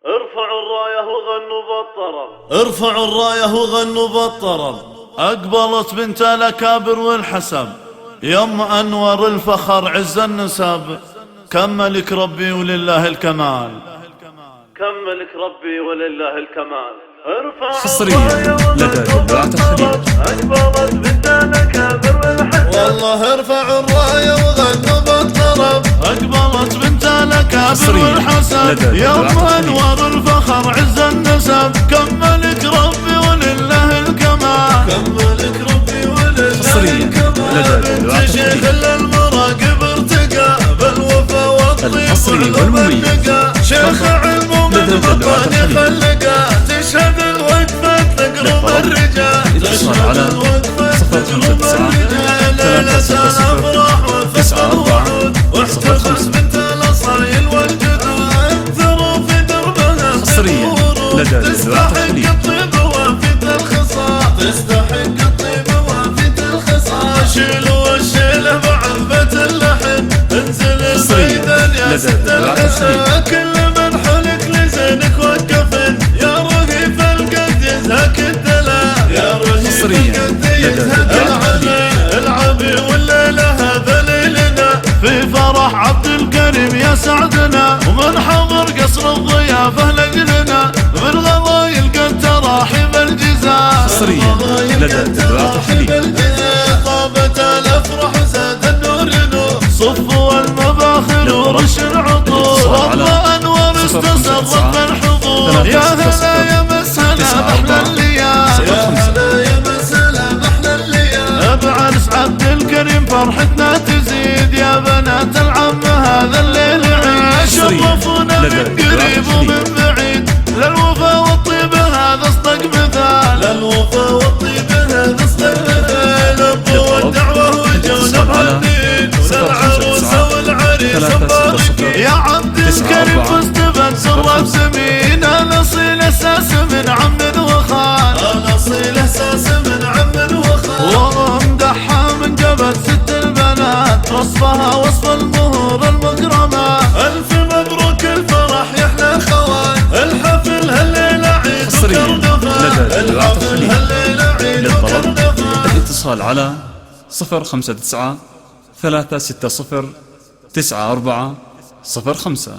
ارفعوا الراية وغنوا بالطرب، ارفعوا الراية وغنوا بالطرب. أقبلت بنت الأكابر والحسب، يم أنور الفخر عز النسب. كملك ربي ولله الكمال، كملك ربي ولله الكمال. حصريا لدى دلوعة الخليج. أقبلت بنت الأكابر والحسب، والله ارفعوا الراية وغنوا بالطرب. أقبلت بنت الأكابر والحسب، يوم أنور الفخر عز النسب. كملك ربي ولله الكمال، كملك ربي ولله الكمال. بنت شيخ المراقب ارتقى بالوفا والطيب والنقى. شيخ علم ومن رباني خلقا، تشهد الوقفة تقرب الرجال، تشهد الوقفة تقرب الرجال. ليلة الأفراح وفخر وعود، واحتفظ بنت الأصايل والجدود. انثروا في دربها الورود، تستحق الطيب وافد الخصال، تستحق الطيب وافد الخصال. شيلوا الشيله بعذبة اللحن، انزل الميدان يا سد الحسن. كل من حلك لزينك وقفن، يا رهيف القد يزهك الدلال، يا رهيف القد يزهك العلي. العبي والليلة هذا ليلنا، في فرح عبد الكريم يا سعدنا. ومن حضر قصر الضيافة لقلنا، بالغضايل قد تراحب الجزاء. حصريا لدى دلوعة الخليج. طابت الافراح زاد النور نور، صفوا المباخر ورش العطور. والله انور استسرت بالحضور، يا هلا يا مسهلا احلى الليال، يا هلا يا مسهلا احلى الليال. بعرس عبد الكريم فرحتنا تزيد، يا بنات العم هذا الليل عيد. شرفونا من قريب ومن بعيد، للوفا والطيب هذا اصدق مثال، للوفا والطيب هذا اصدق مثال. ابو الدعوه وجونا مهنين، وللعروسه والعريس مباركين. يا عبد الكريم فزت بنصر بسمين، انا اصيل اساس من عم وخال، انا اصيل اساس من عم وخال. وامدحها من جبل ست البنات، وصفها وصف المهور المكرمات. الف مبروك الفرح يا احلى خوات، الحفل هالليله عيد وكرنفال، الحفل هالليله عيد وكرنفال. الاتصال على 059 360 94 05.